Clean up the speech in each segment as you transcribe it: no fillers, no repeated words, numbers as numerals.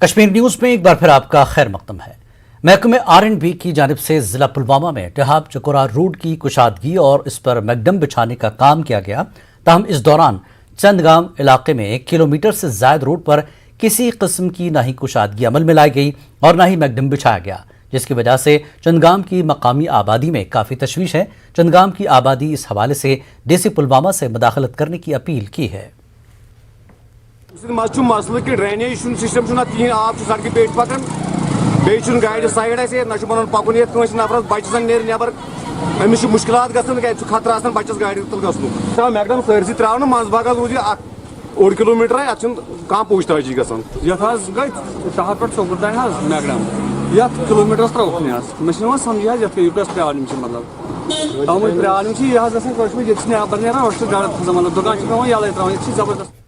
Kashmir news में एक बार फिर आपका खैर मकदम है। महकमे R&B की जानिब से जिला पुलवामा में टिहाब चकोरा रोड की कुशादगी और इस पर मैकडम बिछाने का काम किया गया। ताहम इस दौरान चंदगाम इलाके में 1 किलोमीटर से ज्यादा रोड पर किसी किस्म की ना ही कुशादगी अमल में लाई गई और ना ही मैकडम बिछाया गया, जिसकी वजह से चंदगाम की मकामी आबादी में काफी तशवीश है। चंदगाम की आबादी इस हवाले से DC पुलवामा से मुदाखलत करने की अपील की है। मसल कि ड्रेनेज सिस्टम आब सड़क पे पकान बे गाड़ साइड ना बन पकुन ये नफरस बच्चे नेर नबर अमिस मुश्किल ग खतरा बच्चस गाड़ तल गु मैकडम सरसी त्रा मज बाग रूज यह 1 किलोमीटर अत पूछ ताजी ग गई तह पे सोपुर तान मैकडम ये किलोमीटर त्रोक मे समझ ये प्रॉब्लम मतलब तवे प्रॉब्लम यह नबर ना मतलब दुकान पे यल त्रा जबरदस्त।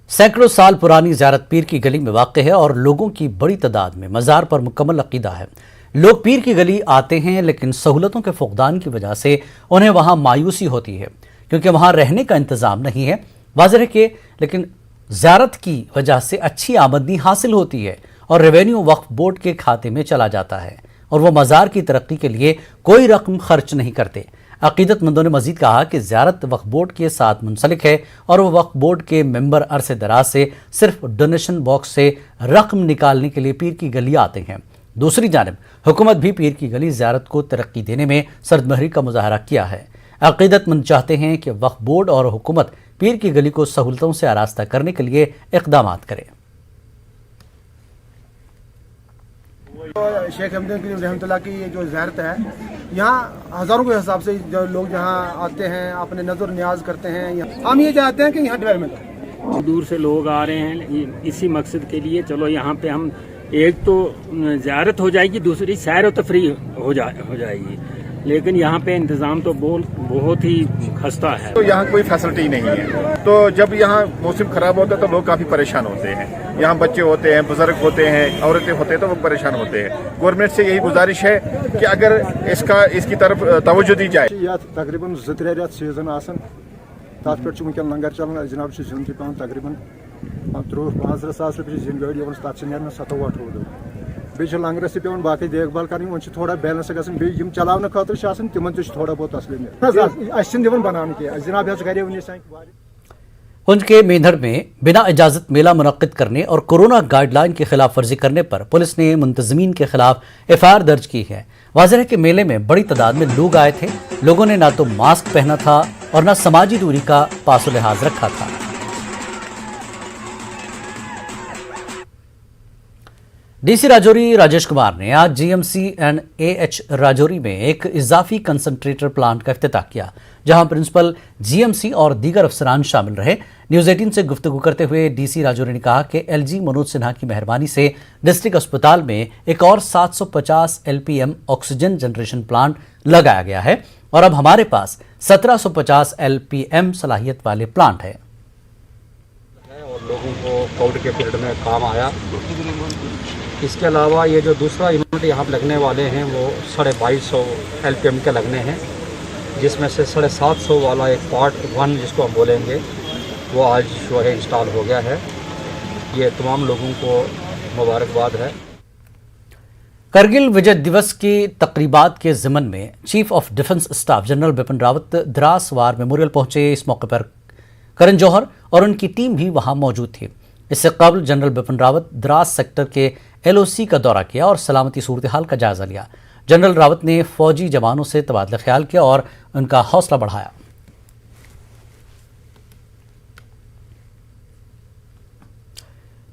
सैकड़ों साल पुरानी ज़ियारत पीर की गली में वाक़ है और लोगों की बड़ी तादाद में मज़ार पर मुकम्मल अक़ीदा है। लोग पीर की गली आते हैं, लेकिन सहूलतों के फुक़दान की वजह से उन्हें वहाँ मायूसी होती है, क्योंकि वहाँ रहने का इंतज़ाम नहीं है। वाज़ेह है कि लेकिन ज़ियारत की वजह से अच्छी आमदनी हासिल होती है और रेवेन्यू वक्फ बोर्ड के खाते में चला जाता है और वह मज़ार की तरक्की के लिए कोई रकम खर्च नहीं करते। अक़ीदतमंदों ने मजीद कहा कि ज़ियारत वक्फ बोर्ड के साथ मुंसलिक है और वह वक्फ बोर्ड के मेंबर अरसे दराज से सिर्फ डोनेशन बॉक्स से रकम निकालने के लिए पीर की गली आते हैं। दूसरी जानिब हुकूमत भी पीर की गली ज़ियारत को तरक्की देने में सरदमहरी का मुजाहरा किया है। अक़ीदतमंद चाहते हैं कि वक्फ बोर्ड और हुकूमत पीर की गली को सहूलतों से आरास्ता करने के लिए इक़दाम करे। शेख हमदन रहमतुल्लाह की ये जो ज़ियारत है, यहाँ हज़ारों के हिसाब से जो लोग यहाँ आते हैं, अपने नज़र न्याज करते हैं। हम ये चाहते हैं कि यहाँ डेवलपमेंट हो। दूर से लोग आ रहे हैं इसी मकसद के लिए। चलो यहाँ पे हम एक तो ज़ियारत हो जाएगी, दूसरी सैर व तफरी हो जाएगी, लेकिन यहाँ पे इंतज़ाम तो बहुत ही खस्ता है। तो यहाँ कोई फैसिलिटी नहीं है, तो जब यहाँ मौसम खराब होता है तो लोग काफ़ी परेशान होते हैं। यहाँ बच्चे होते हैं, बुजुर्ग होते हैं, औरतें होते हैं, तो वो परेशान होते हैं। गवर्नमेंट से यही गुजारिश है कि अगर इसकी तरफ तवज्जो दी जाए। तकरीबन 2-3 रेत सीजन आसन तथ पे वनकन लंगर चलान जनाब जिन पे तकरीबन 5-5 सास रुपये जिन गाड़ी तथ 27-28 बे लंगरस पे बाकी देखभाल करनी वो थोड़ा बैलेंस गम चलाने खतर तिमन थोड़ा बहुत असलियत बनाने की जनाब गर पुंछ के मेंढर में बिना इजाजत मेला मुनक्किद करने और कोरोना गाइडलाइन की खिलाफ वर्जी करने पर पुलिस ने मुंतजमीन के खिलाफ FIR दर्ज की है। वाज़ेह है कि मेले में बड़ी तादाद में लोग आए थे। लोगों ने ना तो मास्क पहना था और ना समाजी दूरी का पासो लिहाज रखा था। DC राजौरी राजेश कुमार ने आज GMC एंड AH राजौरी में एक इजाफी कंसंट्रेटर प्लांट का इफ्तिताह किया, जहां प्रिंसिपल GMC और दीगर अफसरान शामिल रहे। न्यूज़ 18 से गुफ्तगू करते हुए DC राजौरी ने कहा कि LG मनोज सिन्हा की मेहरबानी से डिस्ट्रिक्ट अस्पताल में एक और 750 LPM ऑक्सीजन जनरेशन प्लांट लगाया गया है और अब हमारे पास 1750 LPM सलाहियत वाले प्लांट है। और लोगों को कोविड के पीरियड में काम आया। इसके अलावा ये जो दूसरा यूनिट यहाँ लगने वाले हैं वो 2250 LPM के लगने हैं, जिसमें से 750 वाला एक पार्ट 1 जिसको हम बोलेंगे वो आज जो है इंस्टॉल हो गया है। ये तमाम लोगों को मुबारकबाद है। करगिल विजय दिवस की तकरीबात के ज़िमन में chief of defence staff general Bipin Rawat Dras war memorial पहुंचे। इस मौके पर करण जौहर और उनकी टीम भी वहां मौजूद थी। इससे कबल जनरल बिपिन रावत द्रास सेक्टर के LOC का दौरा किया और सलामती सूरत हाल का जायजा लिया। जनरल रावत ने फौजी जवानों से तबादला ख्याल किया और उनका हौसला बढ़ाया।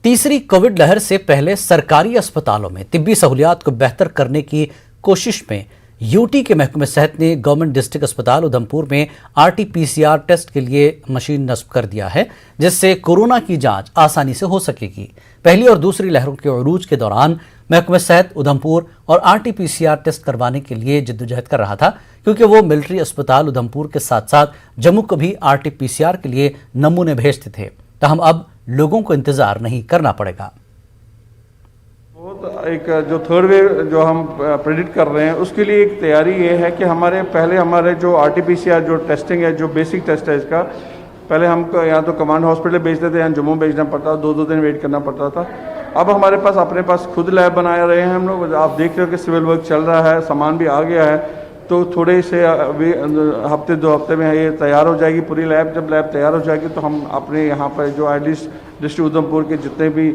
तीसरी कोविड लहर से पहले सरकारी अस्पतालों में तिब्बी सहूलियात को बेहतर करने की कोशिश में यूटी के महकमे सेहत ने गवर्नमेंट डिस्ट्रिक्ट अस्पताल उधमपुर में RT-PCR टेस्ट के लिए मशीन नस्ब कर दिया है, जिससे कोरोना की जांच आसानी से हो सकेगी। पहली और दूसरी लहरों के उरूज के दौरान महकमे सेहत उधमपुर और RT-PCR टेस्ट करवाने के लिए जद्दोजहद कर रहा था, क्योंकि वो मिलिट्री अस्पताल उधमपुर के साथ साथ जम्मू को भी RT-PCR के लिए नमूने भेजते थे। ताहम अब लोगों को इंतजार नहीं करना पड़ेगा। एक जो थर्ड वेव जो हम प्रेडिक्ट कर रहे हैं उसके लिए एक तैयारी ये है कि हमारे जो RT-PCR जो टेस्टिंग है, जो बेसिक टेस्ट है इसका, पहले हमको यहाँ तो कमांड हॉस्पिटल भेजते थे, यहाँ जम्मू भेजना पड़ता था, 2-2 दिन वेट करना पड़ता था। अब हमारे पास अपने पास खुद लैब बना रहे हैं हम लोग। आप देख रहे हो कि सिविल वर्क चल रहा है, सामान भी आ गया है, तो थोड़े से अभी हफ्ते 2 हफ्ते में ये तैयार हो जाएगी पूरी लैब। जब लैब तैयार हो जाएगी तो हम अपने यहाँ पर जो एटलीस्ट डिस्ट्रिक्ट उधमपुर के जितने भी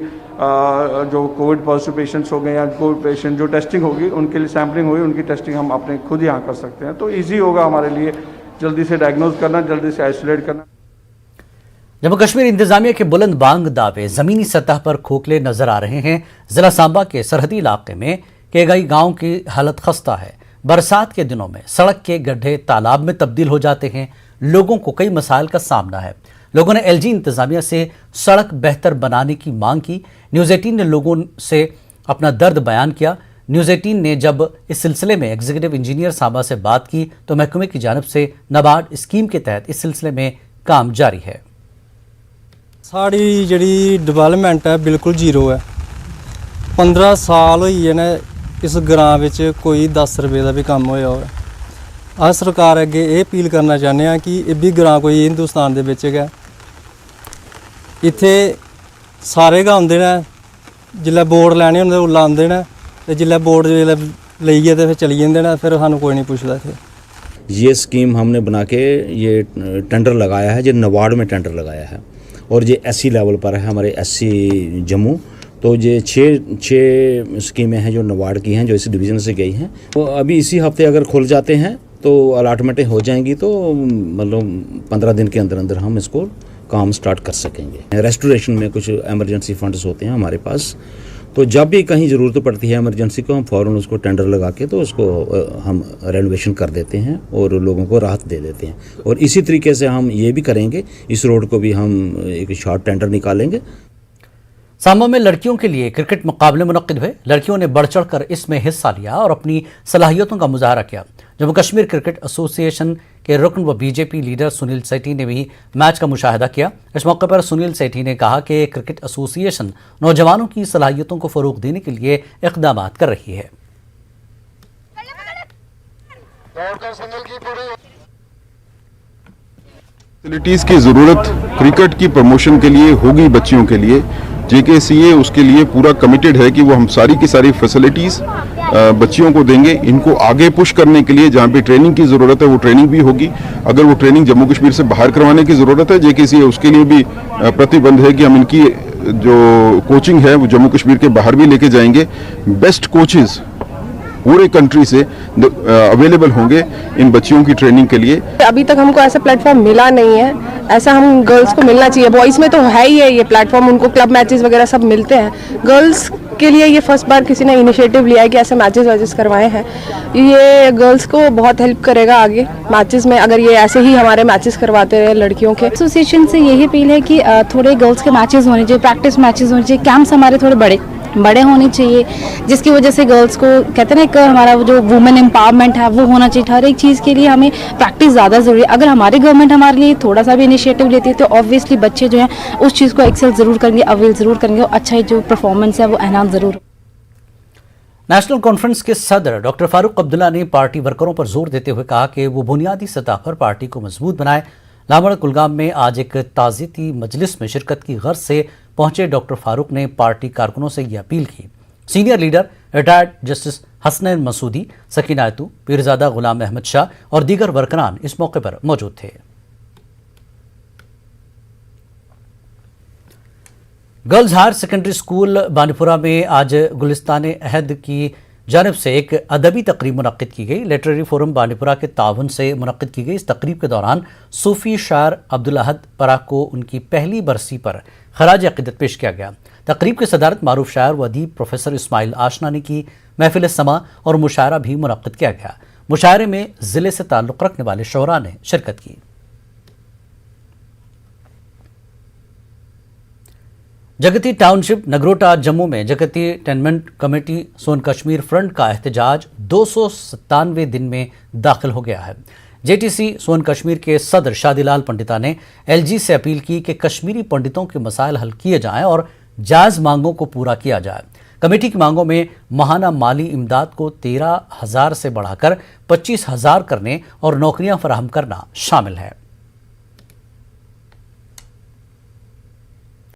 जो कोविड पॉजिटिव पेशेंट्स हो गए या कोविड पेशेंट जो टेस्टिंग होगी उनके लिए सैम्पलिंग होगी, उनकी टेस्टिंग हम अपने खुद यहाँ कर सकते हैं। तो ईजी होगा हमारे लिए जल्दी से डायग्नोज करना, जल्दी से आइसोलेट करना। जम्मू कश्मीर इंतजामिया के बुलंद बांग दावे जमीनी सतह पर खोखले नजर आ रहे हैं। जिला सांबा के सरहदी इलाके में केगई गांव की हालत खस्ता है। बरसात के दिनों में सड़क के गड्ढे तालाब में तब्दील हो जाते हैं। लोगों को कई मसाइल का सामना है। लोगों ने एलजी इंतजामिया से सड़क बेहतर बनाने की मांग की। न्यूज़ 18 ने लोगों से अपना दर्द बयान किया। न्यूज़ 18 ने जब इस सिलसिले में एग्जीक्यूटिव इंजीनियर सांबा से बात की तो महकमे की जानिब से नाबार्ड स्कीम के तहत इस सिलसिले में काम जारी है। साड़ी जी डिवेलपमेंट है बिल्कुल जीरो है। 15 साल हो गए ने इस ग्रां विच कोई 10 रुपए का भी काम होया हो। अस सरकार अगे ये अपील करना चाहते हैं कि ये भी ग्रां कोई हिंदुस्तान दे विच है। इत्थे सारे गै आउंदे ने, जिल्लै बोर्ड लैने होंदे ओल्लै आउंदे ने, ते जिल्लै बोर्ड लेइयै ते फिर चली जांदे ने, फिर सानूं कोई नहीं पुछदा इत्थे। ये स्कीम हमने बना के ये टेंडर लगाया है, जो नाबार्ड में टेंडर लगाया है और ये एससी लेवल पर है हमारे एससी जम्मू। तो ये छः स्कीमें हैं जो नाबार्ड की हैं, जो इस डिवीज़न से गई हैं। तो अभी इसी हफ्ते अगर खुल जाते हैं तो अलाटमेंटें हो जाएंगी, तो मतलब 15 दिन के अंदर अंदर हम इसको काम स्टार्ट कर सकेंगे। रेस्टोरेशन में कुछ एमरजेंसी फंड्स होते हैं हमारे पास, तो जब भी कहीं ज़रूरत पड़ती है इमरजेंसी को, हम फ़ौरन उसको टेंडर लगा के तो उसको हम रेनोवेशन कर देते हैं और लोगों को राहत दे देते हैं। और इसी तरीके से हम ये भी करेंगे, इस रोड को भी हम एक शॉर्ट टेंडर निकालेंगे। सांबा में लड़कियों के लिए क्रिकेट मुकाबले मुनक्किद हुए। लड़कियों ने बढ़ चढ़ कर इसमें हिस्सा लिया और अपनी सलाहियतों का मुजाहरा किया। जम्मू कश्मीर क्रिकेट एसोसिएशन के रुकन व बीजेपी लीडर सुनील सेठी ने भी मैच का मुशाहिदा किया। इस मौके पर सुनील सेठी ने कहा कि क्रिकेट एसोसिएशन नौजवानों की सलाहियतों को फरोग देने के लिए इक़दाम कर रही है। फैसिलिटीज़ की ज़रूरत क्रिकेट की प्रमोशन के लिए होगी बच्चियों के लिए। JKCA उसके लिए पूरा कमिटेड है कि वो हम सारी की सारी फैसिलिटीज़ बच्चियों को देंगे। इनको आगे पुश करने के लिए जहाँ पे ट्रेनिंग की ज़रूरत है वो ट्रेनिंग भी होगी। अगर वो ट्रेनिंग जम्मू कश्मीर से बाहर करवाने की ज़रूरत है, JKCA उसके लिए भी प्रतिबंध है कि हम इनकी जो कोचिंग है वो जम्मू कश्मीर के बाहर भी लेके जाएंगे। बेस्ट कोचेज़ पूरे कंट्री से अवेलेबल होंगे इन बच्चियों की ट्रेनिंग के लिए। अभी तक हमको ऐसा प्लेटफॉर्म मिला नहीं है, ऐसा हम गर्ल्स को मिलना चाहिए। बॉयज़ में तो है ही है ये प्लेटफॉर्म, उनको क्लब मैचेस वगैरह सब मिलते हैं। गर्ल्स के लिए ये फर्स्ट बार किसी ने इनिशिएटिव लिया है कि ऐसे मैचेस करवाए हैं। ये गर्ल्स को बहुत हेल्प करेगा आगे मैचेस में, अगर ये ऐसे ही हमारे मैचेस करवाते रहे लड़कियों के। एसोसिएशन से यही अपील है कि थोड़े गर्ल्स के मैचेस होने चाहिए, प्रैक्टिस मैचेस होने चाहिए, कैंप्स हमारे थोड़े बड़े होने चाहिए, जिसकी वजह से गर्ल्स को कहते हैं ना एक हमारा जो वुमेन एम्पावरमेंट है वो होना चाहिए। हर एक चीज़ के लिए हमें प्रैक्टिस ज़्यादा ज़रूरी है। अगर हमारी गवर्नमेंट हमारे लिए थोड़ा सा भी इनिशिएटिव लेती है तो ऑब्वियसली बच्चे जो हैं उस चीज़ को एक्सेल ज़रूर करेंगे, अवेल ज़रूर करेंगे और अच्छा जो परफॉर्मेंस है वो एनहांस ज़रूर। नेशनल कॉन्फ्रेंस के सदर डॉक्टर फारूक अब्दुल्ला ने पार्टी वर्करों पर जोर देते हुए कहा कि वो बुनियादी सतह पर पार्टी को मजबूत बनाए। लामड़ कुलगाम में आज एक ताज़ियती मजलिस में शिरकत की गर्ज से पहुंचे डॉक्टर फारूक ने पार्टी कारकुनों से यह अपील की। Senior leader retired justice Hasnain Masoodi, Sakina Itoo, Peerzada Ghulam Ahmad Shah और दीगर वर्करान इस मौके पर मौजूद थे। Girls higher secondary school Banipura में आज गुलिस्तान अहद की जानिब से एक अदबी तकरीब मुनक्किद की गई। लिटरेरी फोरम बानीपुरा के ताउन से मुनक्किद की गई इस तकरीब के दौरान सूफी शायर अब्दुल अहद परा को उनकी पहली बरसी पर खराज अक़ीदत पेश किया गया। तकरीब की सदारत मारूफ शायर व अदीब प्रोफेसर इस्माइल आशना ने की। महफिल समा और मुशायरा भी मुनक्किद किया गया। मुशायरे में ज़िले से ताल्लुक़ रखने वाले शोरा ने शिरकत की। जगती टाउनशिप नगरोटा जम्मू में जगती टेनमेंट कमेटी सोन कश्मीर फ्रंट का एहतजाज 297वें दिन में दाखिल हो गया है। JTC सोन कश्मीर के सदर शादीलाल पंडिता ने LG से अपील की कि कश्मीरी पंडितों के मसाइल हल किए जाएं और जायज़ मांगों को पूरा किया जाए। कमेटी की मांगों में माहाना माली इमदाद को 13,000 से बढ़ाकर 25,000 करने और नौकरियां फराहम करना शामिल है।